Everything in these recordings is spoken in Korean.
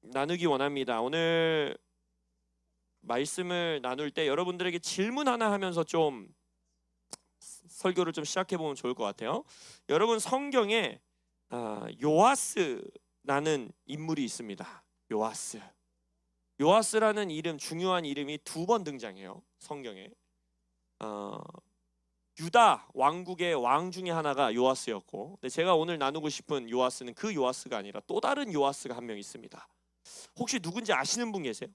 나누기 원합니다. 오늘 말씀을 나눌 때 여러분들에게 질문 하나 하면서 좀 설교를 좀 시작해 보면 좋을 것 같아요. 여러분 성경에 요아스라는 인물이 있습니다. 요아스라는 이름, 중요한 이름이 2번 등장해요. 성경에. 유다 왕국의 왕 중에 하나가 요아스였고, 근데 제가 오늘 나누고 싶은 요아스는 그 요아스가 아니라 또 다른 요아스가 한 명 있습니다. 혹시 누군지 아시는 분 계세요?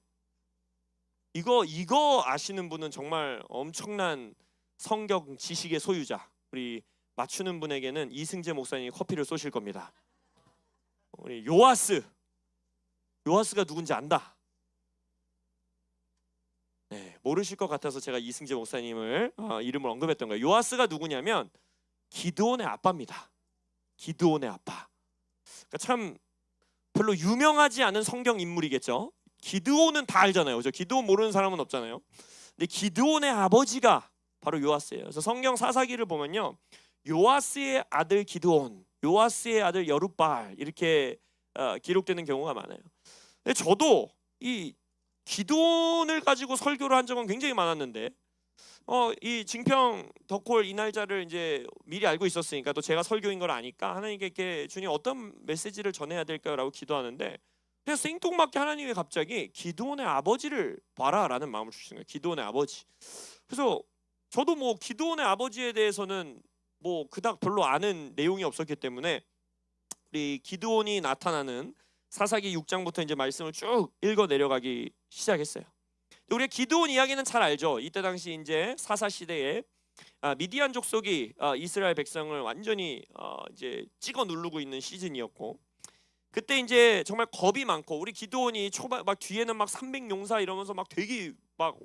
이거 아시는 분은 정말 엄청난 성경 지식의 소유자. 우리 맞추는 분에게는 이승재 목사님이 커피를 쏘실 겁니다. 우리 요아스가 누군지 안다. 네, 모르실 것 같아서 제가 이승재 목사님을 이름을 언급했던 거예요. 요아스가 누구냐면 기드온의 아빠입니다. 기드온의 아빠. 그러니까 참 별로 유명하지 않은 성경 인물이겠죠. 기드온은 다 알잖아요. 그죠? 기드온 모르는 사람은 없잖아요. 근데 기드온의 아버지가 바로 요아스예요. 그래서 성경 사사기를 보면요, 요아스의 아들 기드온, 요아스의 아들 여룻바알 이렇게 기록되는 경우가 많아요. 근데 저도 이 기드온을 가지고 설교를 한 적은 굉장히 많았는데 이 증평 덕홀 이 날짜를 이제 미리 알고 있었으니까, 또 제가 설교인 걸 아니까 하나님께 주님 어떤 메시지를 전해야 될까요라고 기도하는데, 그냥 생뚱맞게 하나님이 갑자기 기드온의 아버지를 봐라라는 마음을 주시는 거예요. 기드온의 아버지. 그래서 저도 뭐 기드온의 아버지에 대해서는 뭐 그닥 별로 아는 내용이 없었기 때문에 우리 기드온이 나타나는 사사기 6장부터 이제 말씀을 쭉 읽어 내려가기 시작했어요. 우리가 기드온 이야기는 잘 알죠. 이때 당시 이제 사사 시대에 미디안 족속이 이스라엘 백성을 완전히 이제 찍어 누르고 있는 시즌이었고, 그때 이제 정말 겁이 많고, 우리 기드온이 초반 막 뒤에는 막 300용사 이러면서 막 되게 막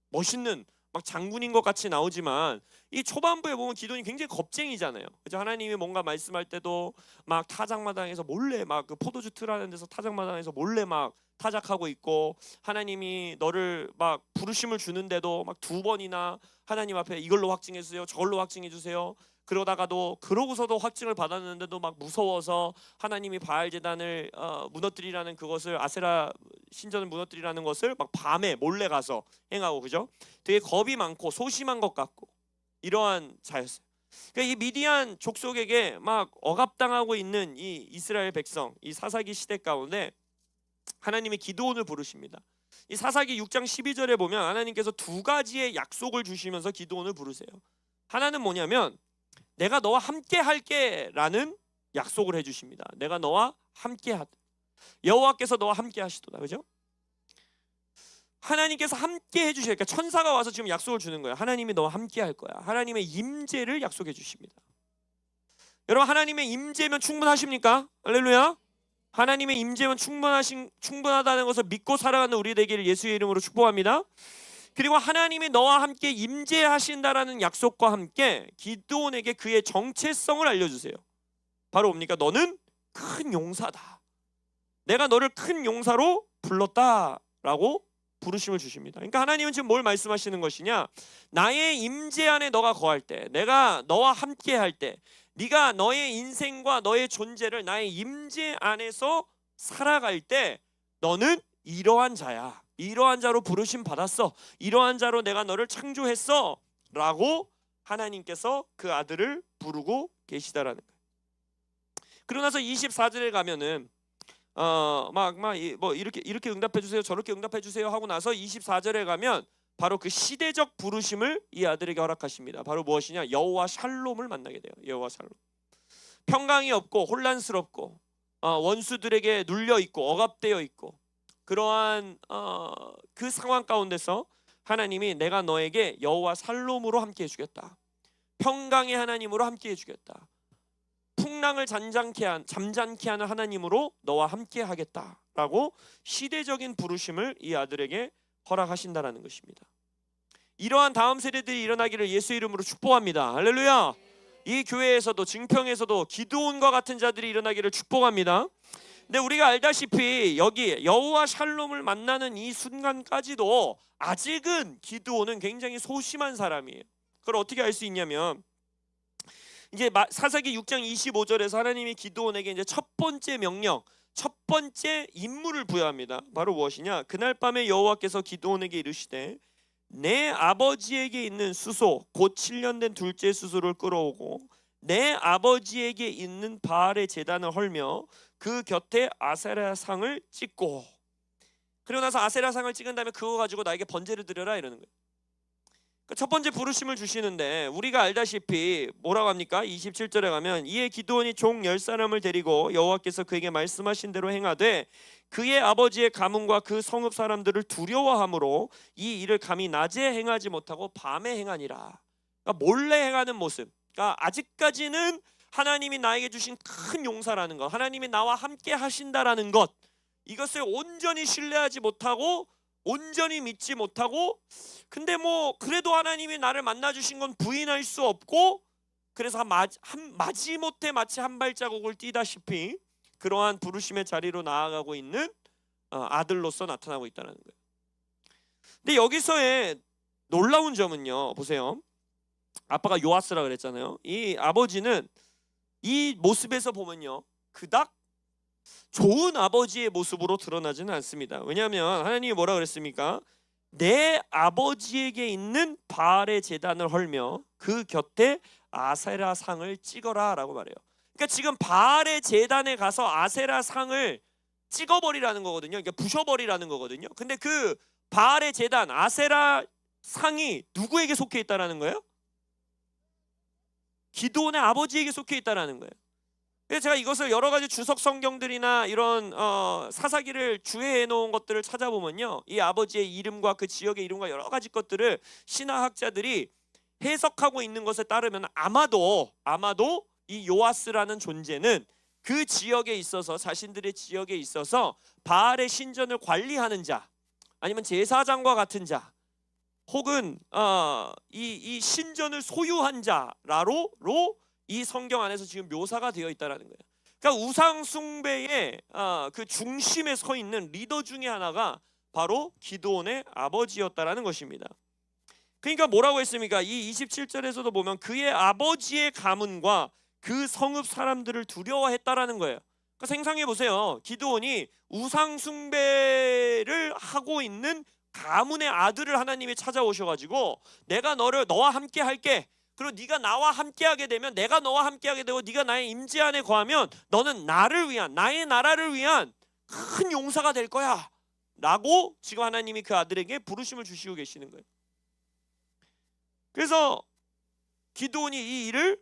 멋있는 막 장군인 것 같이 나오지만, 이 초반부에 보면 기드온이 굉장히 겁쟁이잖아요. 그죠? 하나님이 뭔가 말씀할 때도 막 타작마당에서 몰래 막 그 포도주 틀하는 데서 타작마당에서 몰래 막 타작하고 있고, 하나님이 너를 막 부르심을 주는데도 막 2번이나 하나님 앞에 이걸로 확증해 주세요, 저걸로 확증해 주세요. 그러고서도 확증을 받았는데도 막 무서워서 하나님이 바알 제단을 무너뜨리라는 그것을, 아세라 신전을 무너뜨리라는 것을 막 밤에 몰래 가서 행하고, 그죠? 되게 겁이 많고 소심한 것 같고 이러한 자였어요. 그러니까 이 미디안 족속에게 막 억압당하고 있는 이 이스라엘 백성, 이 사사기 시대 가운데 하나님이 기드온을 부르십니다. 이 사사기 6장 12절에 보면 하나님께서 2가지의 약속을 주시면서 기드온을 부르세요. 하나는 뭐냐면 내가 너와 함께 할게 라는 약속을 해주십니다. 내가 너와 함께 하다. 여호와께서 너와 함께 하시도다. 그죠? 하나님께서 함께 해주셔요. 그러니까 천사가 와서 지금 약속을 주는 거예요. 하나님이 너와 함께 할 거야. 하나님의 임재를 약속해 주십니다. 여러분, 하나님의 임재면 충분하십니까? 할렐루야. 하나님의 임재면 충분하다는 것을 믿고 살아가는 우리 되기를 예수의 이름으로 축복합니다. 그리고 하나님이 너와 함께 임재하신다라는 약속과 함께 기드온에게 그의 정체성을 알려주세요. 바로 뭡니까? 너는 큰 용사다. 내가 너를 큰 용사로 불렀다라고 부르심을 주십니다. 그러니까 하나님은 지금 뭘 말씀하시는 것이냐? 나의 임재 안에 너가 거할 때, 내가 너와 함께 할 때, 네가 너의 인생과 너의 존재를 나의 임재 안에서 살아갈 때 너는 이러한 자야. 이러한 자로 부르심 받았어. 이러한 자로 내가 너를 창조했어 라고 하나님께서 그 아들을 부르고 계시다라는 거예요. 그러고 나서 24절에 가면은 뭐 이렇게 응답해 주세요, 저렇게 응답해 주세요 하고 나서 24절에 가면 바로 그 시대적 부르심을 이 아들에게 허락하십니다. 바로 무엇이냐? 여호와 샬롬을 만나게 돼요. 여호와 샬롬. 평강이 없고 혼란스럽고 원수들에게 눌려 있고 억압되어 있고, 그러한 그 상황 가운데서 하나님이 내가 너에게 여호와 샬롬으로 함께 해주겠다. 평강의 하나님으로 함께 해주겠다. 풍랑을 잠잠케 하는 하나님으로 너와 함께 하겠다라고 시대적인 부르심을 이 아들에게 허락하신다라는 것입니다. 이러한 다음 세대들이 일어나기를 예수 이름으로 축복합니다. 할렐루야. 이 교회에서도 증평에서도 기드온과 같은 자들이 일어나기를 축복합니다. 근데 우리가 알다시피 여기 여호와 샬롬을 만나는 이 순간까지도 아직은 기드온은 굉장히 소심한 사람이에요. 그걸 어떻게 알 수 있냐면, 이제 사사기 6장 25절에서 하나님이 기드온에게 이제 첫 번째 명령, 첫 번째 임무를 부여합니다. 바로 무엇이냐? 그날 밤에 여호와께서 기드온에게 이르시되 내 아버지에게 있는 수소 곧 7년 된 둘째 수소를 끌어오고 내 아버지에게 있는 바알의 제단을 헐며 그 곁에 아세라 상을 찍고, 그리고 나서 아세라 상을 찍은 다음에 그거 가지고 나에게 번제를 드려라 이러는 거예요. 그러니까 첫 번째 부르심을 주시는데 우리가 알다시피 뭐라고 합니까? 27절에 가면 이에 기드온이 종 10사람을 데리고 여호와께서 그에게 말씀하신 대로 행하되 그의 아버지의 가문과 그 성읍 사람들을 두려워함으로 이 일을 감히 낮에 행하지 못하고 밤에 행하니라. 그러니까 몰래 행하는 모습. 그러니까 아직까지는 하나님이 나에게 주신 큰 용사라는 것, 하나님이 나와 함께 하신다라는 것, 이것을 온전히 신뢰하지 못하고 온전히 믿지 못하고, 근데 뭐 그래도 하나님이 나를 만나 주신 건 부인할 수 없고, 그래서 마지못해 마치 한 발자국을 뛰다시피 그러한 부르심의 자리로 나아가고 있는 아들로서 나타나고 있다는 거예요. 근데 여기서의 놀라운 점은요, 보세요. 아빠가 요아스라 그랬잖아요. 이 아버지는 이 모습에서 보면요, 그닥 좋은 아버지의 모습으로 드러나지는 않습니다. 왜냐하면 하나님이 뭐라 그랬습니까? 내 아버지에게 있는 바알의 제단을 헐며 그 곁에 아세라 상을 찍어라 라고 말해요. 그러니까 지금 바알의 제단에 가서 아세라 상을 찍어버리라는 거거든요. 그러니까 부셔버리라는 거거든요. 근데 그 바알의 제단, 아세라 상이 누구에게 속해 있다라는 거예요? 기드온의 아버지에게 속해 있다라는 거예요. 그래서 제가 이것을 여러 가지 주석 성경들이나 이런 사사기를 주해해 놓은 것들을 찾아보면요, 이 아버지의 이름과 그 지역의 이름과 여러 가지 것들을 신화학자들이 해석하고 있는 것에 따르면 아마도 이 요아스라는 존재는 그 지역에 있어서, 자신들의 지역에 있어서 바알의 신전을 관리하는 자, 아니면 제사장과 같은 자, 혹은 이 신전을 소유한 자라로 이 성경 안에서 지금 묘사가 되어 있다라는 거예요. 그러니까 우상 숭배의 그 중심에 서 있는 리더 중에 하나가 바로 기드온의 아버지였다라는 것입니다. 그러니까 뭐라고 했습니까? 이 27절에서도 보면 그의 아버지의 가문과 그 성읍 사람들을 두려워했다라는 거예요. 그러니까 생각해 보세요. 기드온이 우상 숭배를 하고 있는 가문의 아들을 하나님이 찾아오셔가지고 내가 너와 함께 할게. 그리고 네가 나와 함께하게 되면, 내가 너와 함께하게 되고 네가 나의 임재 안에 거하면 너는 나를 위한, 나의 나라를 위한 큰 용사가 될 거야 라고 지금 하나님이 그 아들에게 부르심을 주시고 계시는 거예요. 그래서 기드온이 이 일을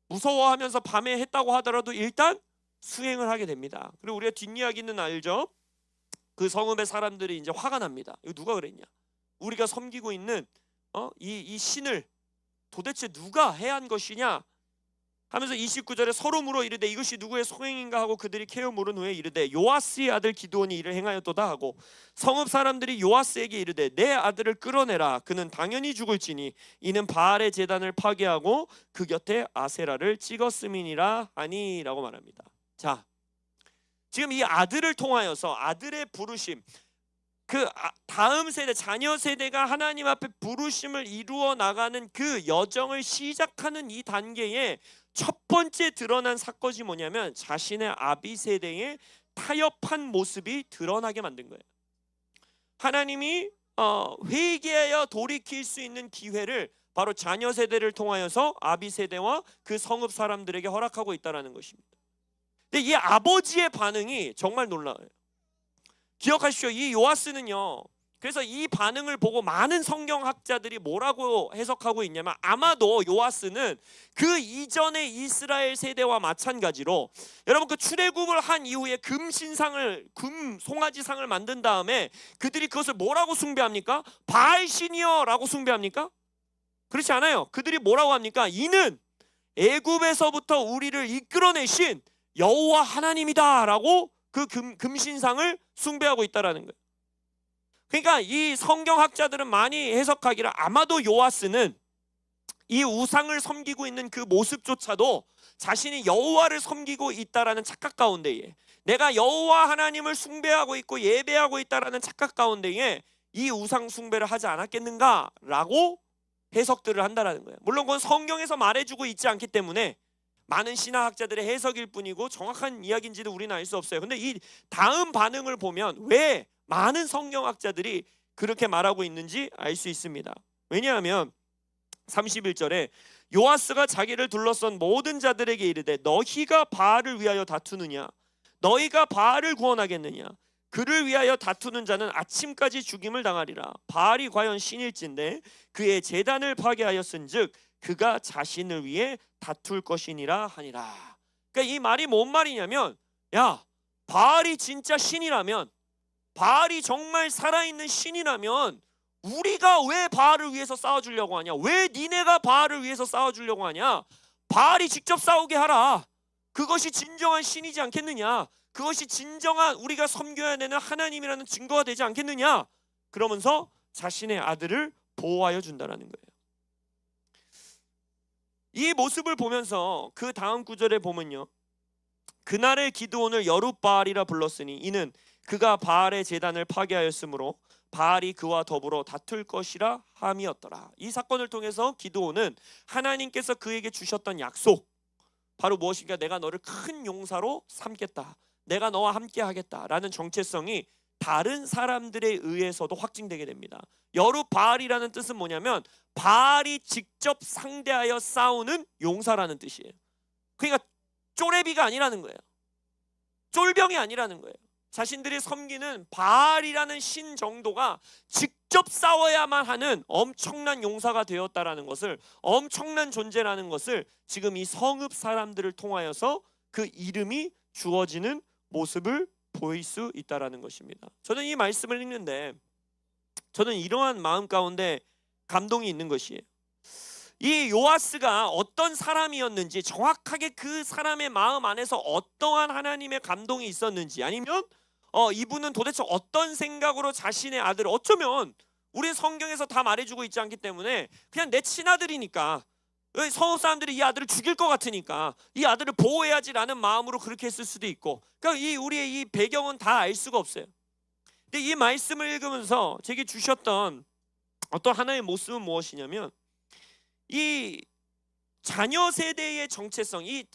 무서워하면서 밤에 했다고 하더라도 일단 수행을 하게 됩니다. 그리고 우리가 뒷이야기는 알죠? 그 성읍의 사람들이 이제 화가 납니다. 이거 누가 그랬냐? 우리가 섬기고 있는 이 신을 도대체 누가 해한 것이냐 하면서 29절에 서로 물어 이르되 이것이 누구의 소행인가 하고 그들이 캐어 물은 후에 이르되 요아스의 아들 기드온이 이를 행하였도다 하고, 성읍 사람들이 요아스에게 이르되 내 아들을 끌어내라. 그는 당연히 죽을지니 이는 바알의 제단을 파괴하고 그 곁에 아세라를 찍었음이니라 하니 라고 말합니다. 자, 지금 이 아들을 통하여서 아들의 부르심, 그 다음 세대, 자녀 세대가 하나님 앞에 부르심을 이루어 나가는 그 여정을 시작하는 이 단계에 첫 번째 드러난 사건이 뭐냐면 자신의 아비 세대의 타협한 모습이 드러나게 만든 거예요. 하나님이 회개하여 돌이킬 수 있는 기회를 바로 자녀 세대를 통하여서 아비 세대와 그 성읍 사람들에게 허락하고 있다는 것입니다. 근데 이 아버지의 반응이 정말 놀라워요. 기억하십시오. 이 요아스는요, 그래서 이 반응을 보고 많은 성경학자들이 뭐라고 해석하고 있냐면, 아마도 요아스는 그 이전의 이스라엘 세대와 마찬가지로, 여러분 그 출애굽을 한 이후에 금 송아지상을 만든 다음에 그들이 그것을 뭐라고 숭배합니까? 바알 신이여 라고 숭배합니까? 그렇지 않아요. 그들이 뭐라고 합니까? 이는 애굽에서부터 우리를 이끌어내신 여호와 하나님이다 라고 그 금신상을 숭배하고 있다라는 거예요. 그러니까 이 성경학자들은 많이 해석하기를 아마도 요아스는 이 우상을 섬기고 있는 그 모습조차도 자신이 여호와를 섬기고 있다라는 착각 가운데에, 내가 여호와 하나님을 숭배하고 있고 예배하고 있다라는 착각 가운데에 이 우상 숭배를 하지 않았겠는가라고 해석들을 한다라는 거예요. 물론 그건 성경에서 말해주고 있지 않기 때문에 많은 신화학자들의 해석일 뿐이고 정확한 이야기인지도 우리는 알 수 없어요. 근데 이 다음 반응을 보면 왜 많은 성경학자들이 그렇게 말하고 있는지 알 수 있습니다. 왜냐하면 31절에 요아스가 자기를 둘러싼 모든 자들에게 이르되 너희가 바알을 위하여 다투느냐? 너희가 바알을 구원하겠느냐? 그를 위하여 다투는 자는 아침까지 죽임을 당하리라. 바알이 과연 신일진데 그의 제단을 파괴하였은즉 그가 자신을 위해 다툴 것이니라 하니라. 그러니까 이 말이 뭔 말이냐면, 야, 바알이 진짜 신이라면, 바알이 정말 살아있는 신이라면 우리가 왜 바알을 위해서 싸워주려고 하냐? 왜 니네가 바알을 위해서 싸워주려고 하냐? 바알이 직접 싸우게 하라. 그것이 진정한 신이지 않겠느냐? 그것이 진정한 우리가 섬겨야 되는 하나님이라는 증거가 되지 않겠느냐? 그러면서 자신의 아들을 보호하여 준다라는 거예요. 이 모습을 보면서 그 다음 구절에 보면요, 그날의 기드온을 여룻바알이라 불렀으니 이는 그가 바알의 제단을 파괴하였으므로 바알이 그와 더불어 다툴 것이라 함이었더라. 이 사건을 통해서 기드온은 하나님께서 그에게 주셨던 약속, 바로 무엇인가? 내가 너를 큰 용사로 삼겠다, 내가 너와 함께 하겠다라는 정체성이 다른 사람들에 의해서도 확증되게 됩니다. 여룻바알이라는 뜻은 뭐냐면 바알이 직접 상대하여 싸우는 용사라는 뜻이에요. 그러니까 쪼레비가 아니라는 거예요. 쫄병이 아니라는 거예요. 자신들이 섬기는 바알이라는 신 정도가 직접 싸워야만 하는 엄청난 용사가 되었다라는 것을, 엄청난 존재라는 것을 지금 이 성읍 사람들을 통하여서 그 이름이 주어지는 모습을 보일 수 있다라는 것입니다. 저는 이 말씀을 읽는데 저는 이러한 마음 가운데 감동이 있는 것이에요. 이 요아스가 어떤 사람이었는지, 정확하게 그 사람의 마음 안에서 어떠한 하나님의 감동이 있었는지, 아니면 이분은 도대체 어떤 생각으로 자신의 아들을, 어쩌면 우리 성경에서 다 말해주고 있지 않기 때문에 그냥 내 친아들이니까, 성읍 사람들이 이 아들을 죽일 것 같으니까 이 아들을 보호해야지라는 마음으로 그렇게 했을 수도 있고, 그러니까 우리의 이 배경은 다 알 수가 없어요. 근데 이 말씀을 읽으면서 제게 주셨던 어떤 하나의 모습은 무엇이냐면, 이 자녀 세대의 정체성, 이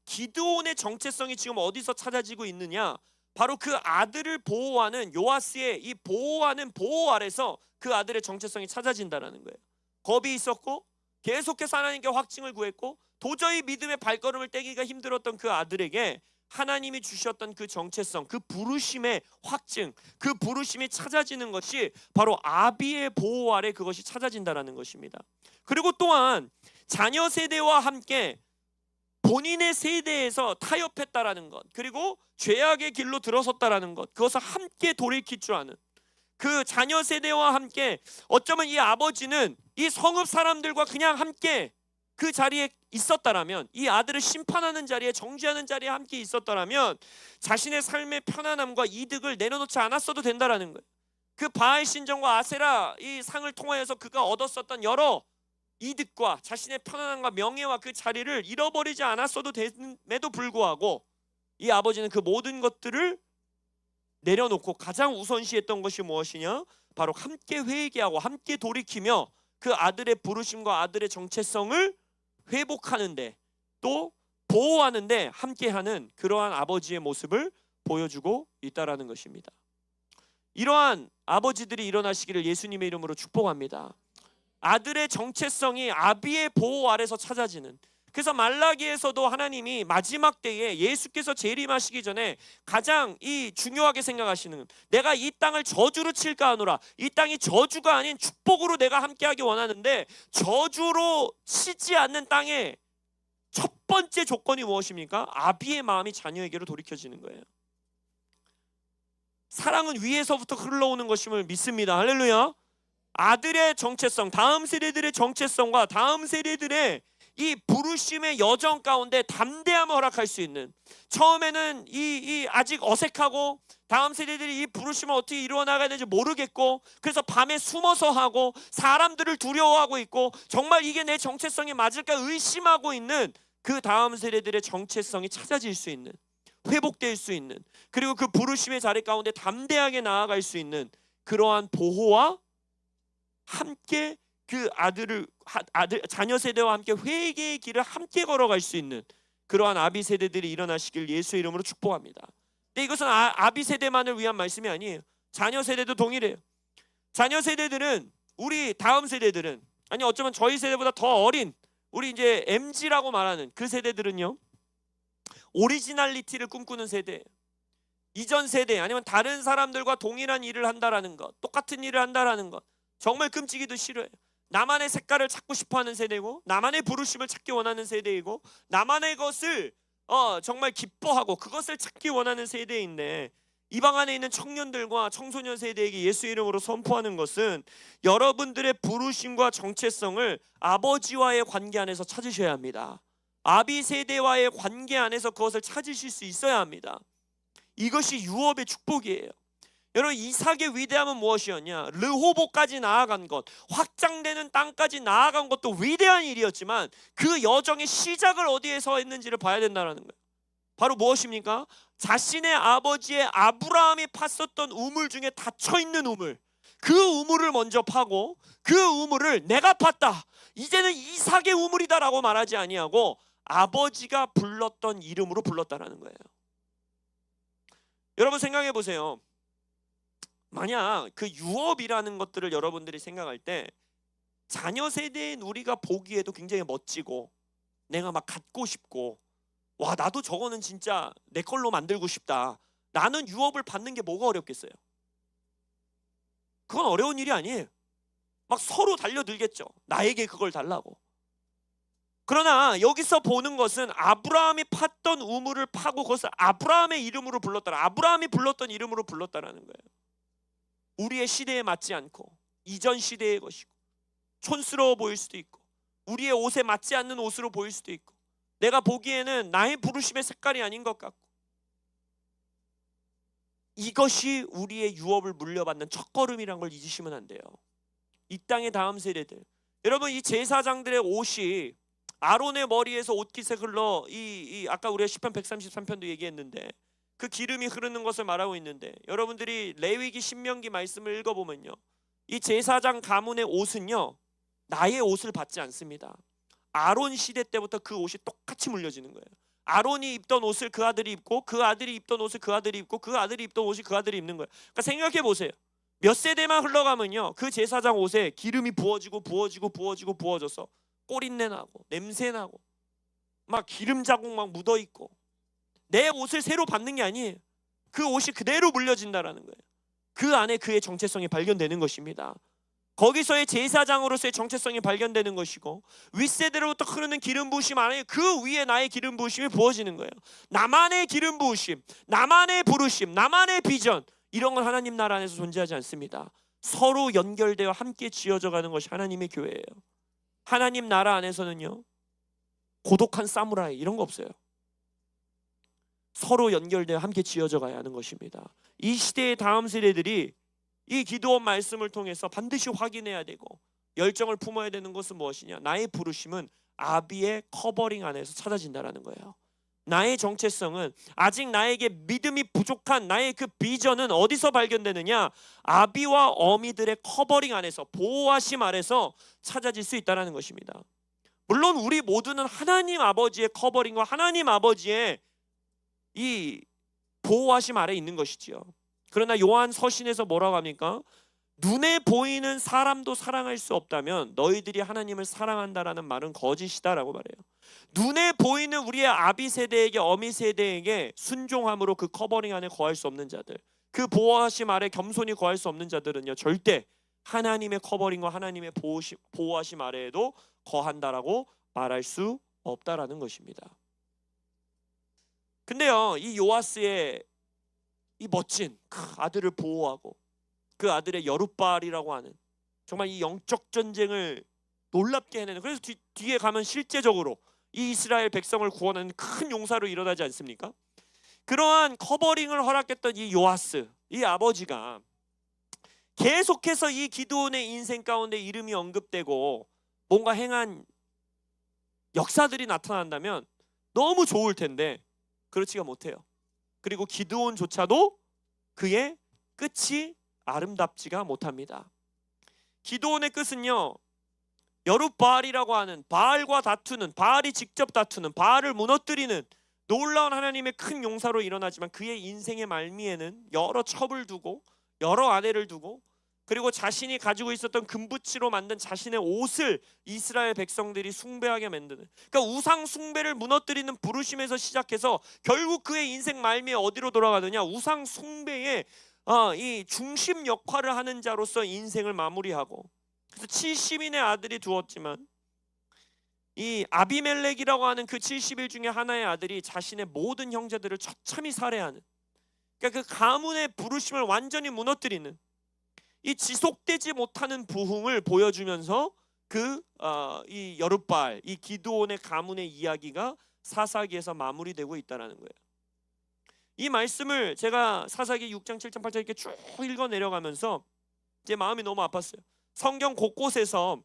기드온의 정체성이 지금 어디서 찾아지고 있느냐? 바로 그 아들을 보호하는 요아스의 이 보호하는 보호 아래서 그 아들의 정체성이 찾아진다라는 거예요. 겁이 있었고 계속해서 하나님께 확증을 구했고 도저히 믿음의 발걸음을 떼기가 힘들었던 그 아들에게 하나님이 주셨던 그 정체성, 그 부르심의 확증, 그 부르심이 찾아지는 것이 바로 아비의 보호 아래 그것이 찾아진다라는 것입니다. 그리고 또한 자녀 세대와 함께 본인의 세대에서 타협했다라는 것, 그리고 죄악의 길로 들어섰다라는 것, 그것을 함께 돌이킬 줄 아는 그 자녀 세대와 함께, 어쩌면 이 아버지는 이 성읍 사람들과 그냥 함께 그 자리에 있었다라면, 이 아들을 심판하는 자리에, 정죄하는 자리에 함께 있었다라면 자신의 삶의 편안함과 이득을 내려놓지 않았어도 된다라는 거예요. 그 바알 신전과 아세라 이 상을 통하여서 그가 얻었었던 여러 이득과 자신의 편안함과 명예와 그 자리를 잃어버리지 않았어도 됨에도 불구하고 이 아버지는 그 모든 것들을 내려놓고 가장 우선시했던 것이 무엇이냐? 바로 함께 회개하고 함께 돌이키며 그 아들의 부르심과 아들의 정체성을 회복하는데, 또 보호하는데 함께하는 그러한 아버지의 모습을 보여주고 있다라는 것입니다. 이러한 아버지들이 일어나시기를 예수님의 이름으로 축복합니다. 아들의 정체성이 아비의 보호 아래서 찾아지는, 그래서 말라기에서도 하나님이 마지막 때에 예수께서 재림하시기 전에 가장 이 중요하게 생각하시는, 내가 이 땅을 저주로 칠까 하노라, 이 땅이 저주가 아닌 축복으로 내가 함께하기 원하는데 저주로 치지 않는 땅의 첫 번째 조건이 무엇입니까? 아비의 마음이 자녀에게로 돌이켜지는 거예요. 사랑은 위에서부터 흘러오는 것임을 믿습니다. 할렐루야. 아들의 정체성, 다음 세대들의 정체성과 다음 세대들의 이 부르심의 여정 가운데 담대함을 허락할 수 있는, 처음에는 이 아직 어색하고 다음 세대들이 이 부르심을 어떻게 이루어 나가야 되는지 모르겠고, 그래서 밤에 숨어서 하고 사람들을 두려워하고 있고 정말 이게 내 정체성이 맞을까 의심하고 있는 그 다음 세대들의 정체성이 찾아질 수 있는, 회복될 수 있는, 그리고 그 부르심의 자리 가운데 담대하게 나아갈 수 있는 그러한 보호와 함께 그 자녀 세대와 함께 회개의 길을 함께 걸어갈 수 있는 그러한 아비 세대들이 일어나시길 예수의 이름으로 축복합니다. 근데 이것은 아비 세대만을 위한 말씀이 아니에요. 자녀 세대도 동일해요. 자녀 세대들은, 우리 다음 세대들은, 아니 어쩌면 저희 세대보다 더 어린 우리 이제 MZ라고 말하는 그 세대들은요, 오리지널리티를 꿈꾸는 세대예요. 이전 세대 아니면 다른 사람들과 동일한 일을 한다라는 것, 똑같은 일을 한다라는 것, 정말 끔찍이도 싫어요. 나만의 색깔을 찾고 싶어하는 세대고, 나만의 부르심을 찾기 원하는 세대이고, 나만의 것을 정말 기뻐하고 그것을 찾기 원하는 세대인데, 이 방 안에 있는 청년들과 청소년 세대에게 예수 이름으로 선포하는 것은 여러분들의 부르심과 정체성을 아버지와의 관계 안에서 찾으셔야 합니다. 아비 세대와의 관계 안에서 그것을 찾으실 수 있어야 합니다. 이것이 유업의 축복이에요. 여러분, 이삭의 위대함은 무엇이었냐? 르호보까지 나아간 것, 확장되는 땅까지 나아간 것도 위대한 일이었지만 그 여정의 시작을 어디에서 했는지를 봐야 된다는 거예요. 바로 무엇입니까? 자신의 아버지의 아브라함이 팠었던 우물 중에 닫혀있는 우물, 그 우물을 먼저 파고 그 우물을 내가 팠다, 이제는 이삭의 우물이다라고 말하지 아니하고 아버지가 불렀던 이름으로 불렀다라는 거예요. 여러분 생각해 보세요. 만약 그 유업이라는 것들을 여러분들이 생각할 때 자녀 세대인 우리가 보기에도 굉장히 멋지고 내가 막 갖고 싶고, 와 나도 저거는 진짜 내 걸로 만들고 싶다, 나는 유업을 받는 게 뭐가 어렵겠어요? 그건 어려운 일이 아니에요. 막 서로 달려들겠죠. 나에게 그걸 달라고. 그러나 여기서 보는 것은 아브라함이 팠던 우물을 파고 그것을 아브라함의 이름으로 불렀다라, 아브라함이 불렀던 이름으로 불렀다라는 거예요. 우리의 시대에 맞지 않고 이전 시대의 것이고 촌스러워 보일 수도 있고 우리의 옷에 맞지 않는 옷으로 보일 수도 있고 내가 보기에는 나의 부르심의 색깔이 아닌 것 같고, 이것이 우리의 유업을 물려받는 첫걸음이란 걸 잊으시면 안 돼요. 이 땅의 다음 세대들, 여러분 이 제사장들의 옷이 아론의 머리에서 옷깃에 흘러 아까 우리가 시편 133편도 얘기했는데 그 기름이 흐르는 것을 말하고 있는데, 여러분들이 레위기 신명기 말씀을 읽어보면요, 이 제사장 가문의 옷은요 나의 옷을 받지 않습니다. 아론 시대 때부터 그 옷이 똑같이 물려지는 거예요. 아론이 입던 옷을 그 아들이 입고 그 아들이 입던 옷을 그 아들이 입고 그 아들이 입던 옷이 그 아들이 입는 거예요. 그러니까 생각해 보세요. 몇 세대만 흘러가면요 그 제사장 옷에 기름이 부어져서 꼬린내 나고 냄새 나고 막 기름 자국 막 묻어 있고, 내 옷을 새로 받는 게 아니에요. 그 옷이 그대로 물려진다라는 거예요. 그 안에 그의 정체성이 발견되는 것입니다. 거기서의 제사장으로서의 정체성이 발견되는 것이고, 윗세대로부터 흐르는 기름 부으심 안에 그 위에 나의 기름 부으심이 부어지는 거예요. 나만의 기름 부으심, 나만의 부르심, 나만의 비전, 이런 건 하나님 나라 안에서 존재하지 않습니다. 서로 연결되어 함께 지어져 가는 것이 하나님의 교회예요. 하나님 나라 안에서는요 고독한 사무라이 이런 거 없어요. 서로 연결되어 함께 지어져 가야 하는 것입니다. 이 시대의 다음 세대들이 이 기도원 말씀을 통해서 반드시 확인해야 되고 열정을 품어야 되는 것은 무엇이냐? 나의 부르심은 아비의 커버링 안에서 찾아진다라는 거예요. 나의 정체성은, 아직 나에게 믿음이 부족한 나의 그 비전은 어디서 발견되느냐? 아비와 어미들의 커버링 안에서, 보호하심 아래서 찾아질 수 있다는 것입니다. 물론 우리 모두는 하나님 아버지의 커버링과 하나님 아버지의 이 보호하심 아래 있는 것이지요. 그러나 요한 서신에서 뭐라고 합니까? 눈에 보이는 사람도 사랑할 수 없다면 너희들이 하나님을 사랑한다라는 말은 거짓이다라고 말해요. 눈에 보이는 우리의 아비 세대에게, 어미 세대에게 순종함으로 그 커버링 안에 거할 수 없는 자들, 그 보호하심 아래 겸손히 거할 수 없는 자들은요 절대 하나님의 커버링과 하나님의 보호하심 아래에도 거한다라고 말할 수 없다라는 것입니다. 근데요 이 요아스의 이 멋진 아들을 보호하고 그 아들의 여룻발이라고 하는 정말 이 영적 전쟁을 놀랍게 해내는, 그래서 뒤에 가면 실제적으로 이 이스라엘 백성을 구원하는 큰 용사로 일어나지 않습니까? 그러한 커버링을 허락했던 이 요아스, 이 아버지가 계속해서 이 기드온의 인생 가운데 이름이 언급되고 뭔가 행한 역사들이 나타난다면 너무 좋을 텐데 그렇지가 못해요. 그리고 기드온조차도 그의 끝이 아름답지가 못합니다. 기드온의 끝은요 여룻바알이라고 하는 바알과 다투는, 바알이 직접 다투는, 바알을 무너뜨리는 놀라운 하나님의 큰 용사로 일어나지만 그의 인생의 말미에는 여러 첩을 두고 여러 아내를 두고 그리고 자신이 가지고 있었던 금붙이로 만든 자신의 옷을 이스라엘 백성들이 숭배하게 만드는, 그러니까 우상 숭배를 무너뜨리는 부르심에서 시작해서 결국 그의 인생 말미에 어디로 돌아가느냐, 우상 숭배의 이 중심 역할을 하는 자로서 인생을 마무리하고, 그래서 70인의 아들이 두었지만 이 아비멜렉이라고 하는 그 70일 중에 하나의 아들이 자신의 모든 형제들을 처참히 살해하는, 그러니까 그 가문의 부르심을 완전히 무너뜨리는 이 지속되지 못하는 부흥을 보여주면서 이 여룻바알, 이 기드온의 가문의 이야기가 사사기에서 마무리되고 있다는 거예요. 이 말씀을 제가 사사기 6장, 7장, 8장 이렇게 쭉 읽어 내려가면서 제 마음이 너무 아팠어요. 성경 곳곳에서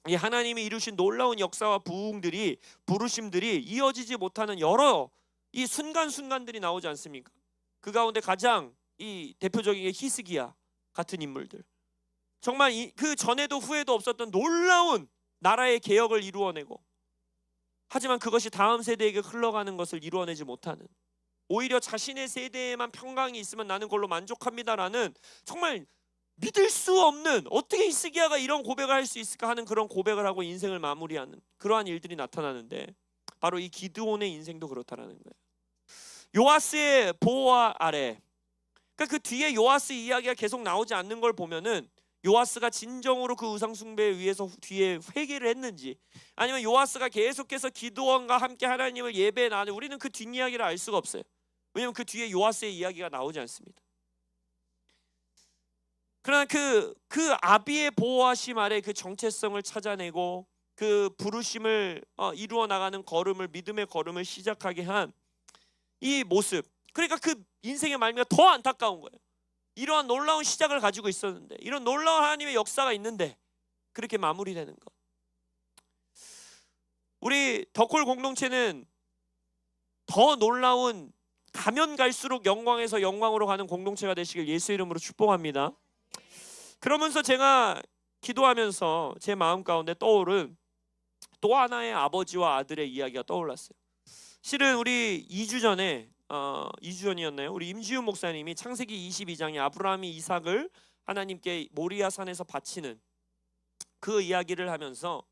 이 하나님이 이루신 놀라운 역사와 부흥들이, 부르심들이 이어지지 못하는 여러 이 순간순간들이 나오지 않습니까? 그 가운데 가장 이 대표적인 게 히스기야 같은 인물들, 정말 그 전에도 후에도 없었던 놀라운 나라의 개혁을 이루어내고, 하지만 그것이 다음 세대에게 흘러가는 것을 이루어내지 못하는, 오히려 자신의 세대에만 평강이 있으면 나는 그걸로 만족합니다라는, 정말 믿을 수 없는, 어떻게 히스기야가 이런 고백을 할 수 있을까 하는 그런 고백을 하고 인생을 마무리하는 그러한 일들이 나타나는데, 바로 이 기드온의 인생도 그렇다라는 거예요. 요아스의 보호 아래, 그러니까 그 뒤에 요아스 이야기가 계속 나오지 않는 걸 보면은 요아스가 진정으로 그 우상 숭배에 의해서 뒤에 회개를 했는지, 아니면 요아스가 계속해서 기드온과 함께 하나님을 예배해 나가는, 우리는 그 뒷이야기를 알 수가 없어요. 왜냐하면 그 뒤에 요아스의 이야기가 나오지 않습니다. 그러나 그 아비의 보호하심 아래 그 정체성을 찾아내고 그 부르심을 이루어 나가는 걸음을, 믿음의 걸음을 시작하게 한 이 모습, 그러니까 그 인생의 말미가 더 안타까운 거예요. 이러한 놀라운 시작을 가지고 있었는데, 이런 놀라운 하나님의 역사가 있는데 그렇게 마무리되는 것. 우리 더콜 공동체는 더 놀라운, 가면 갈수록 영광에서 영광으로 가는 공동체가 되시길 예수 이름으로 축복합니다. 그러면서 제가 기도하면서 제 마음 가운데 떠오른 또 하나의 아버지와 아들의 이야기가 떠올랐어요. 실은 우리 2주 전에 2주 전이었나요? 우리 임지훈 목사님이 창세기 22장에 아브라함이 이삭을 하나님께 모리아 산에서 바치는 그 이야기를 하면서,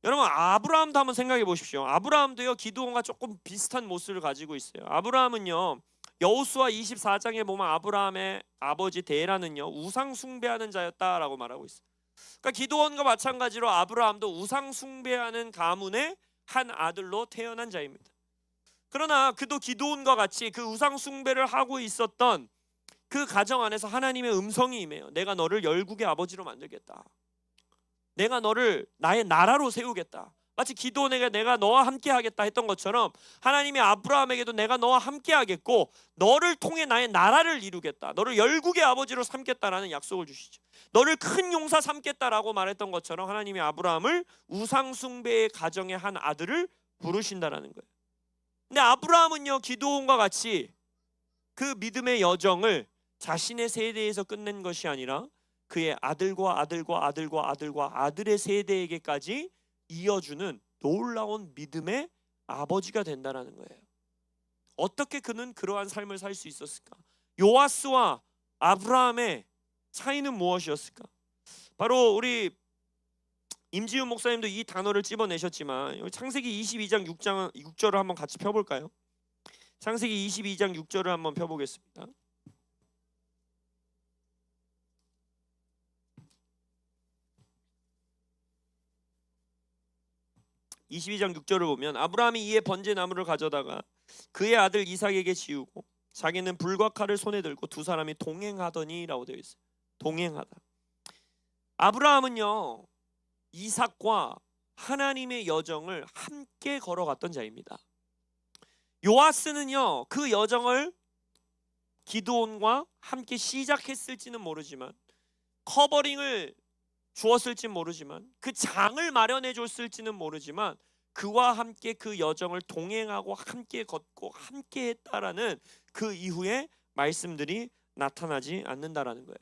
여러분 아브라함도 한번 생각해 보십시오. 아브라함도요 기드온과 조금 비슷한 모습을 가지고 있어요. 아브라함은요 여호수아 24장에 보면 아브라함의 아버지 데라는요 우상 숭배하는 자였다라고 말하고 있어요. 그러니까 기드온과 마찬가지로 아브라함도 우상 숭배하는 가문의 한 아들로 태어난 자입니다. 그러나 그도 기드온과 같이 그 우상 숭배를 하고 있었던 그 가정 안에서 하나님의 음성이 임해요. 내가 너를 열국의 아버지로 만들겠다. 내가 너를 나의 나라로 세우겠다. 마치 기드온에게 내가 너와 함께 하겠다 했던 것처럼 하나님이 아브라함에게도 내가 너와 함께 하겠고 너를 통해 나의 나라를 이루겠다. 너를 열국의 아버지로 삼겠다라는 약속을 주시죠. 너를 큰 용사 삼겠다라고 말했던 것처럼 하나님이 아브라함을 우상 숭배의 가정의 한 아들을 부르신다라는 거예요. 근데 아브라함은요 기드온과 같이 그 믿음의 여정을 자신의 세대에서 끝낸 것이 아니라 그의 아들과 아들과 아들과 아들과 아들의 세대에게까지 이어주는 놀라운 믿음의 아버지가 된다는 거예요. 어떻게 그는 그러한 삶을 살 수 있었을까? 요아스와 아브라함의 차이는 무엇이었을까? 바로 우리 임지훈 목사님도 이 단어를 집어내셨지만 창세기 22장 6절을 한번 같이 펴볼까요? 창세기 22장 6절을 한번 펴보겠습니다. 22장 6절을 보면 아브라함이 이에 번제 나무를 가져다가 그의 아들 이삭에게 지우고 자기는 불과 칼을 손에 들고 두 사람이 동행하더니라고 되어 있어요. 동행하다. 아브라함은요 이삭과 하나님의 여정을 함께 걸어갔던 자입니다. 요아스는요 그 여정을 기드온과 함께 시작했을지는 모르지만, 커버링을 주었을지는 모르지만, 그 장을 마련해 줬을지는 모르지만 그와 함께 그 여정을 동행하고 함께 걷고 함께 했다라는 그 이후의 말씀들이 나타나지 않는다라는 거예요.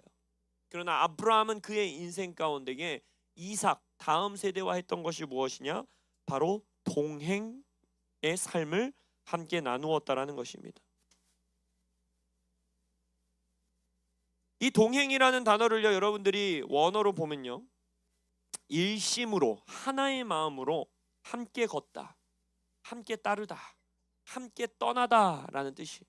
그러나 아브라함은 그의 인생 가운데에 이삭, 다음 세대와 했던 것이 무엇이냐? 바로 동행의 삶을 함께 나누었다라는 것입니다. 이 동행이라는 단어를요, 여러분들이 원어로 보면요, 일심으로, 하나의 마음으로 함께 걷다, 함께 따르다, 함께 떠나다라는 뜻이.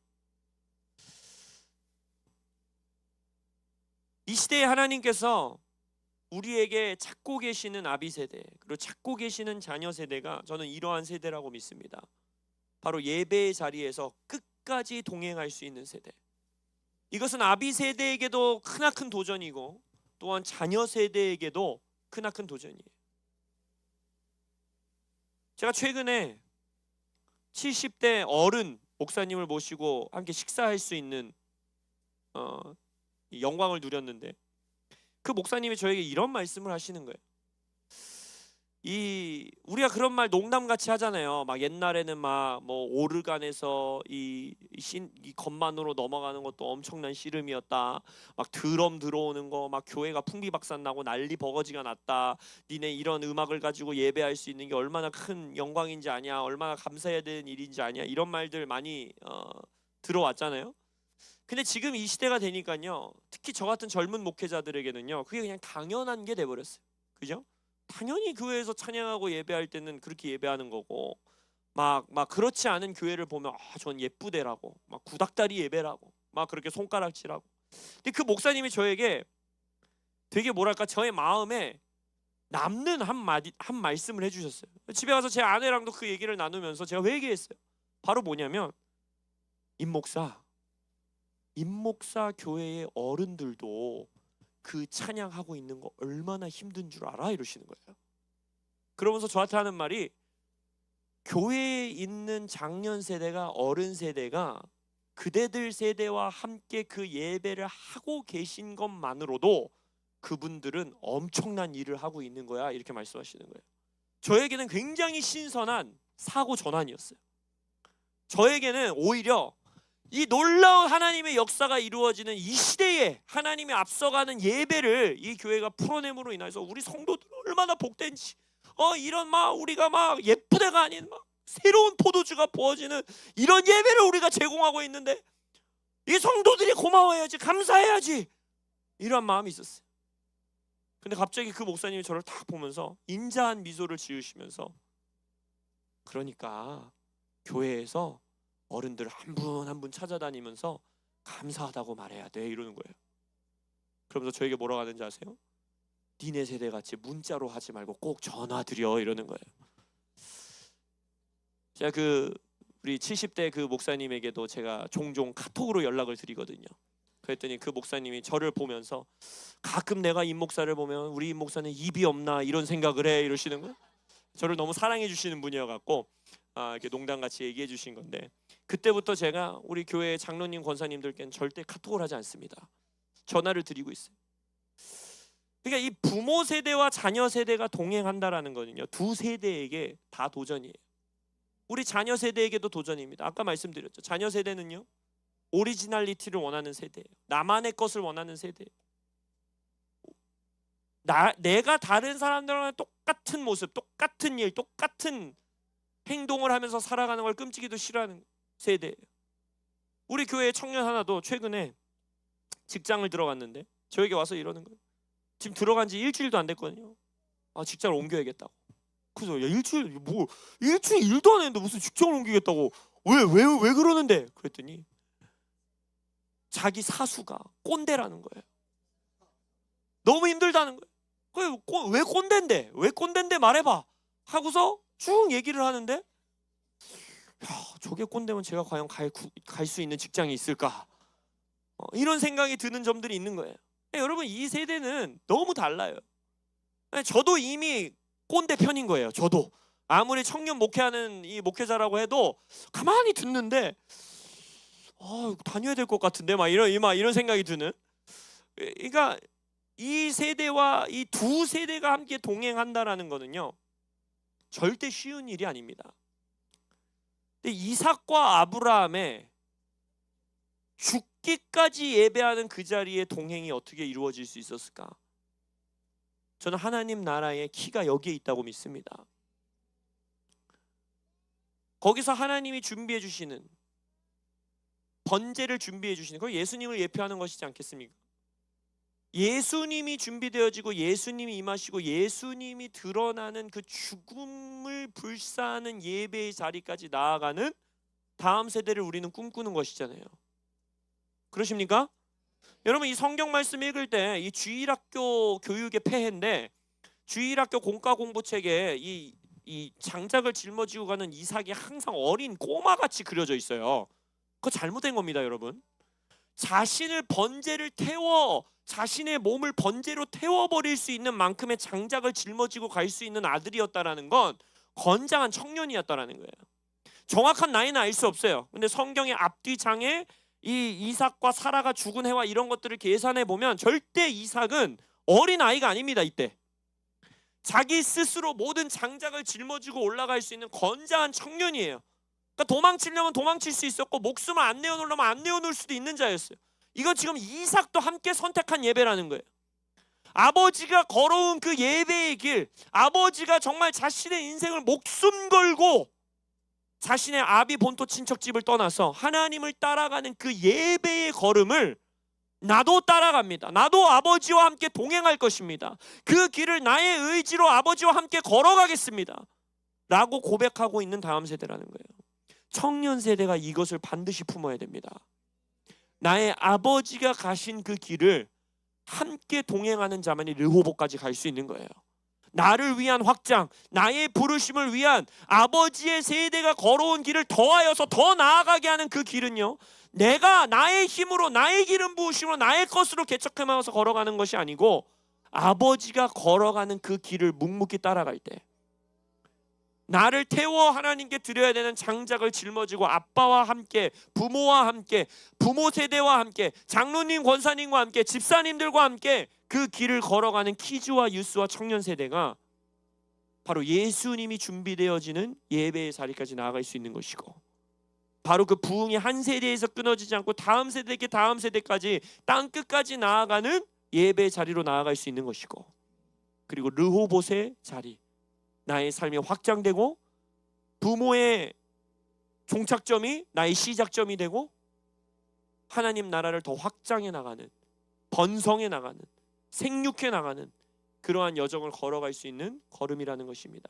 이 시대에 하나님께서 우리에게 찾고 계시는 아비 세대, 그리고 찾고 계시는 자녀 세대가 저는 이러한 세대라고 믿습니다. 바로 예배의 자리에서 끝까지 동행할 수 있는 세대. 이것은 아비 세대에게도 크나큰 도전이고 또한 자녀 세대에게도 크나큰 도전이에요. 제가 최근에 70대 어른 목사님을 모시고 함께 식사할 수 있는 영광을 누렸는데, 그 목사님이 저에게 이런 말씀을 하시는 거예요. 우리가 그런 말 농담같이 하잖아요. 막 옛날에는 막 뭐 오르간에서 이 건만으로 넘어가는 것도 엄청난 씨름이었다. 막 드럼 들어오는 거 막 교회가 풍비박산 나고 난리 버거지가 났다. 니네 이런 음악을 가지고 예배할 수 있는 게 얼마나 큰 영광인지 아냐, 얼마나 감사해야 되는 일인지 아냐, 이런 말들 많이 들어왔잖아요. 근데 지금 이 시대가 되니까요, 특히 저 같은 젊은 목회자들에게는요, 그게 그냥 당연한 게 돼버렸어요. 그죠? 당연히 교회에서 찬양하고 예배할 때는 그렇게 예배하는 거고, 막 그렇지 않은 교회를 보면 전 예쁘대라고, 막 구닥다리 예배라고, 막 그렇게 손가락질하고. 근데 그 목사님이 저에게 되게 뭐랄까 저의 마음에 남는 한 말씀을 해주셨어요. 집에 가서 제 아내랑도 그 얘기를 나누면서 제가 회개했어요. 바로 뭐냐면, 임목사 교회의 어른들도 그 찬양하고 있는 거 얼마나 힘든 줄 알아? 이러시는 거예요. 그러면서 저한테 하는 말이, 교회에 있는 장년 세대가, 어른 세대가 그대들 세대와 함께 그 예배를 하고 계신 것만으로도 그분들은 엄청난 일을 하고 있는 거야, 이렇게 말씀하시는 거예요. 저에게는 굉장히 신선한 사고 전환이었어요. 저에게는 오히려 이 놀라운 하나님의 역사가 이루어지는 이 시대에 하나님이 앞서가는 예배를 이 교회가 풀어냄으로 인해서 우리 성도들 얼마나 복된지, 이런 막 우리가 막 예쁘대가 아닌 막 새로운 포도주가 부어지는 이런 예배를 우리가 제공하고 있는데 이 성도들이 고마워해야지, 감사해야지, 이런 마음이 있었어요. 근데 갑자기 그 목사님이 저를 딱 보면서 인자한 미소를 지으시면서, 그러니까 교회에서 어른들 한 분 한 분 찾아다니면서 감사하다고 말해야 돼, 이러는 거예요. 그러면서 저에게 뭐라고 하는지 아세요? 니네 세대 같이 문자로 하지 말고 꼭 전화 드려, 이러는 거예요. 제가 우리 70대 그 목사님에게도 제가 종종 카톡으로 연락을 드리거든요. 그랬더니 그 목사님이 저를 보면서, 가끔 내가 임 목사를 보면 우리 임 목사는 입이 없나 이런 생각을 해, 이러시는 거예요. 저를 너무 사랑해 주시는 분이어갖고 이렇게 농담같이 얘기해 주신 건데, 그때부터 제가 우리 교회 장로님 권사님들께는 절대 카톡을 하지 않습니다. 전화를 드리고 있어요. 그러니까 이 부모 세대와 자녀 세대가 동행한다라는 거는요, 두 세대에게 다 도전이에요. 우리 자녀 세대에게도 도전입니다. 아까 말씀드렸죠. 자녀 세대는요, 오리지널리티를 원하는 세대예요. 나만의 것을 원하는 세대예요. 내가 다른 사람들과 똑같은 모습, 똑같은 일, 똑같은 행동을 하면서 살아가는 걸 끔찍이도 싫어하는 세대예요. 우리 교회 청년 하나도 최근에 직장을 들어갔는데 저에게 와서 이러는 거예요. 지금 들어간 지 일주일도 안 됐거든요. 직장을 옮겨야겠다고. 그래서 일주일 일도 안 했는데 무슨 직장을 옮기겠다고, 왜 그러는데? 그랬더니 자기 사수가 꼰대라는 거예요. 너무 힘들다는 거예요. 왜 꼰대인데? 왜 꼰대인데 말해봐 하고서 쭉 얘기를 하는데, 저게 꼰대면 제가 과연 갈 수 있는 직장이 있을까? 이런 생각이 드는 점들이 있는 거예요. 여러분, 이 세대는 너무 달라요. 저도 이미 꼰대 편인 거예요. 저도 아무리 청년 목회하는 이 목회자라고 해도 가만히 듣는데 다녀야 될 것 같은데 막 이런 생각이 드는. 그러니까 이 세대와 이 두 세대가 함께 동행한다라는 거는요, 절대 쉬운 일이 아닙니다. 근데 이삭과 아브라함의 죽기까지 예배하는 그 자리에 동행이 어떻게 이루어질 수 있었을까? 저는 하나님 나라의 키가 여기에 있다고 믿습니다. 거기서 하나님이 준비해 주시는 번제를 준비해 주시는 거 예수님을 예표하는 것이지 않겠습니까? 예수님이 준비되어지고 예수님이 임하시고 예수님이 드러나는 그 죽음을 불사하는 예배의 자리까지 나아가는 다음 세대를 우리는 꿈꾸는 것이잖아요. 그러십니까? 여러분, 이 성경 말씀 읽을 때 이 주일학교 교육의 폐해인데, 주일학교 공과공부책에 이 장작을 짊어지고 가는 이삭이 항상 어린 꼬마같이 그려져 있어요. 그거 잘못된 겁니다, 여러분. 자신을 번제를 태워, 자신의 몸을 번제로 태워버릴 수 있는 만큼의 장작을 짊어지고 갈 수 있는 아들이었다라는 건 건장한 청년이었다라는 거예요. 정확한 나이는 알 수 없어요. 근데 성경의 앞뒤 장에 이 이삭과 사라가 죽은 해와 이런 것들을 계산해 보면 절대 이삭은 어린 아이가 아닙니다. 이때 자기 스스로 모든 장작을 짊어지고 올라갈 수 있는 건장한 청년이에요. 그러니까 도망치려면 도망칠 수 있었고 목숨을 안 내어놓으려면 안 내어놓을 수도 있는 자였어요. 이건 지금 이삭도 함께 선택한 예배라는 거예요. 아버지가 걸어온 그 예배의 길, 아버지가 정말 자신의 인생을 목숨 걸고 자신의 아비 본토 친척집을 떠나서 하나님을 따라가는 그 예배의 걸음을 나도 따라갑니다. 나도 아버지와 함께 동행할 것입니다. 그 길을 나의 의지로 아버지와 함께 걸어가겠습니다 라고 고백하고 있는 다음 세대라는 거예요. 청년 세대가 이것을 반드시 품어야 됩니다. 나의 아버지가 가신 그 길을 함께 동행하는 자만이 르호보까지 갈 수 있는 거예요. 나를 위한 확장, 나의 부르심을 위한 아버지의 세대가 걸어온 길을 더하여서 더 나아가게 하는 그 길은요, 내가 나의 힘으로, 나의 기름 부으심으로, 나의 것으로 개척해서 걸어가는 것이 아니고 아버지가 걸어가는 그 길을 묵묵히 따라갈 때 나를 태워 하나님께 드려야 되는 장작을 짊어지고 아빠와 함께, 부모와 함께, 부모 세대와 함께, 장로님, 권사님과 함께, 집사님들과 함께 그 길을 걸어가는 키즈와 유스와 청년 세대가 바로 예수님이 준비되어지는 예배의 자리까지 나아갈 수 있는 것이고, 바로 그 부흥이 한 세대에서 끊어지지 않고 다음 세대에게 다음 세대까지 땅끝까지 나아가는 예배의 자리로 나아갈 수 있는 것이고, 그리고 르호봇의 자리, 나의 삶이 확장되고 부모의 종착점이 나의 시작점이 되고 하나님 나라를 더 확장해 나가는, 번성해 나가는, 생육해 나가는 그러한 여정을 걸어갈 수 있는 걸음이라는 것입니다.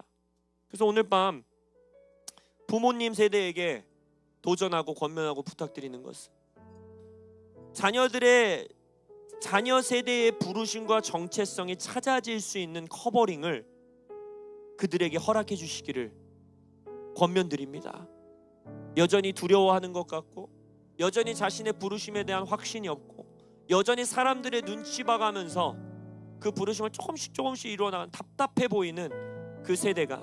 그래서 오늘 밤 부모님 세대에게 도전하고 권면하고 부탁드리는 것은 자녀 세대의 부르심과 정체성이 찾아질 수 있는 커버링을 그들에게 허락해 주시기를 권면드립니다. 여전히 두려워하는 것 같고, 여전히 자신의 부르심에 대한 확신이 없고, 여전히 사람들의 눈치 봐가면서 그 부르심을 조금씩 이루어나간 답답해 보이는 그 세대가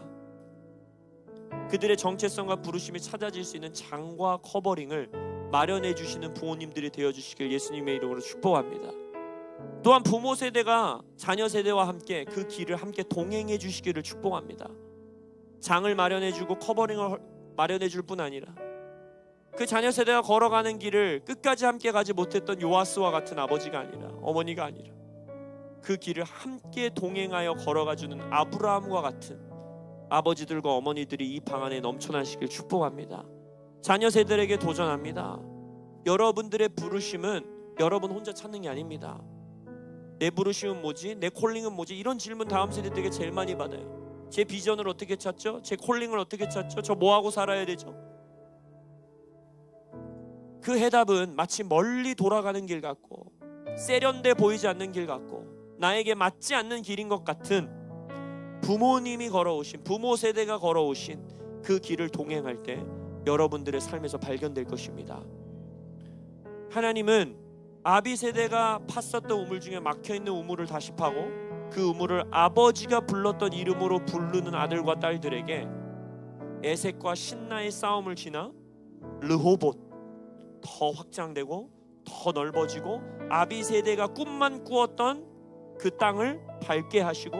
그들의 정체성과 부르심이 찾아질 수 있는 장과 커버링을 마련해 주시는 부모님들이 되어주시길 예수님의 이름으로 축복합니다. 또한 부모 세대가 자녀 세대와 함께 그 길을 함께 동행해 주시기를 축복합니다. 장을 마련해 주고 커버링을 마련해 줄 뿐 아니라 그 자녀 세대가 걸어가는 길을 끝까지 함께 가지 못했던 요아스와 같은 아버지가 아니라, 어머니가 아니라 그 길을 함께 동행하여 걸어가 주는 아브라함과 같은 아버지들과 어머니들이 이 방 안에 넘쳐나시길 축복합니다. 자녀 세대에게 도전합니다. 여러분들의 부르심은 여러분 혼자 찾는 게 아닙니다. 내 부르심은 뭐지? 내 콜링은 뭐지? 이런 질문 다음 세대들에게 제일 많이 받아요. 제 비전을 어떻게 찾죠? 제 콜링을 어떻게 찾죠? 저 뭐하고 살아야 되죠? 그 해답은 마치 멀리 돌아가는 길 같고 세련돼 보이지 않는 길 같고 나에게 맞지 않는 길인 것 같은 부모님이 걸어오신, 부모 세대가 걸어오신 그 길을 동행할 때 여러분들의 삶에서 발견될 것입니다. 하나님은 아비 세대가 팠었던 우물 중에 막혀있는 우물을 다시 파고 그 우물을 아버지가 불렀던 이름으로 부르는 아들과 딸들에게 에색과 신나의 싸움을 지나 르호봇, 더 확장되고 더 넓어지고 아비 세대가 꿈만 꾸었던 그 땅을 밟게 하시고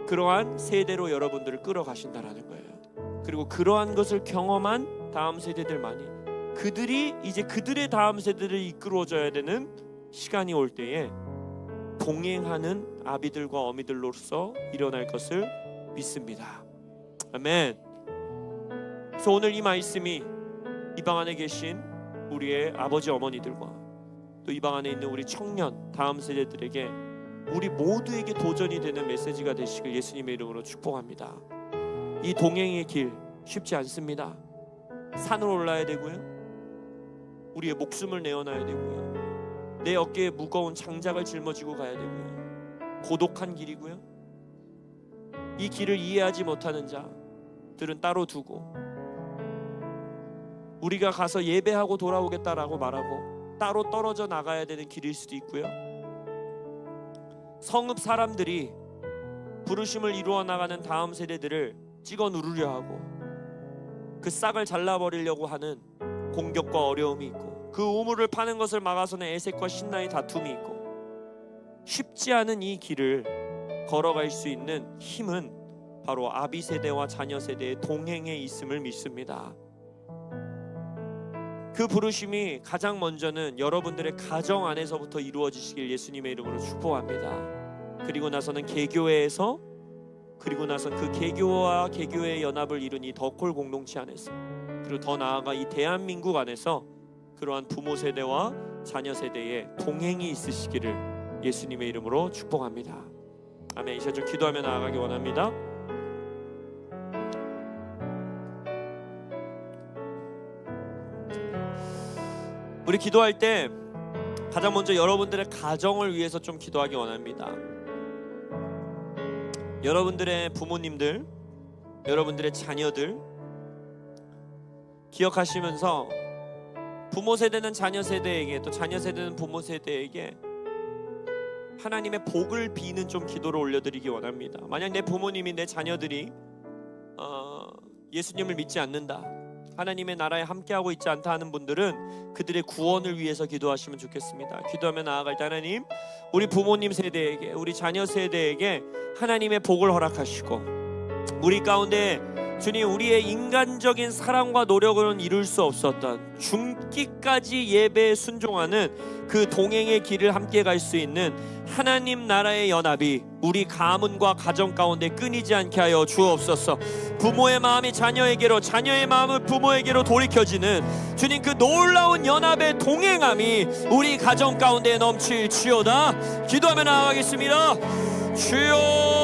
그러한 세대로 여러분들을 끌어가신다라는 거예요. 그리고 그러한 것을 경험한 다음 세대들만이 그들이 이제 그들의 다음 세대를 이끌어줘야 되는 시간이 올 때에 동행하는 아비들과 어미들로서 일어날 것을 믿습니다. 아멘. 그래서 오늘 이 말씀이 이 방 안에 계신 우리의 아버지 어머니들과 또 이 방 안에 있는 우리 청년 다음 세대들에게 우리 모두에게 도전이 되는 메시지가 되시길 예수님의 이름으로 축복합니다. 이 동행의 길 쉽지 않습니다. 산을 올라야 되고요, 우리의 목숨을 내어놔야 되고요, 내 어깨에 무거운 장작을 짊어지고 가야 되고요, 고독한 길이고요. 이 길을 이해하지 못하는 자들은 따로 두고 우리가 가서 예배하고 돌아오겠다라고 말하고 따로 떨어져 나가야 되는 길일 수도 있고요, 성읍 사람들이 부르심을 이루어 나가는 다음 세대들을 찍어 누르려 하고 그 싹을 잘라버리려고 하는 공격과 어려움이 있고, 그 우물을 파는 것을 막아서는 에색과 신나의 다툼이 있고, 쉽지 않은 이 길을 걸어갈 수 있는 힘은 바로 아비 세대와 자녀 세대의 동행에 있음을 믿습니다. 그 부르심이 가장 먼저는 여러분들의 가정 안에서부터 이루어지시길 예수님의 이름으로 축복합니다. 그리고 나서는 개교회에서, 그리고 나서 그 개교와 개교회의 연합을 이룬 이 더콜 공동체 안에서, 그리고 더 나아가 이 대한민국 안에서 그러한 부모 세대와 자녀 세대의 동행이 있으시기를 예수님의 이름으로 축복합니다. 아멘. 이 시간 좀 기도하며 나아가기 원합니다. 우리 기도할 때 가장 먼저 여러분들의 가정을 위해서 좀 기도하기 원합니다. 여러분들의 부모님들, 여러분들의 자녀들 기억하시면서 부모 세대는 자녀 세대에게, 또 자녀 세대는 부모 세대에게 하나님의 복을 비는 좀 기도를 올려드리기 원합니다. 만약 내 부모님이, 내 자녀들이 예수님을 믿지 않는다, 하나님의 나라에 함께하고 있지 않다 하는 분들은 그들의 구원을 위해서 기도하시면 좋겠습니다. 기도하며 나아갈 때 하나님, 우리 부모님 세대에게, 우리 자녀 세대에게 하나님의 복을 허락하시고, 우리 가운데 주님, 우리의 인간적인 사랑과 노력으로는 이룰 수 없었던 죽기까지 예배에 순종하는 그 동행의 길을 함께 갈 수 있는 하나님 나라의 연합이 우리 가문과 가정 가운데 끊이지 않게 하여 주옵소서. 부모의 마음이 자녀에게로, 자녀의 마음은 부모에게로 돌이켜지는 주님, 그 놀라운 연합의 동행함이 우리 가정 가운데 넘칠지어다. 기도하며 나아가겠습니다. 주여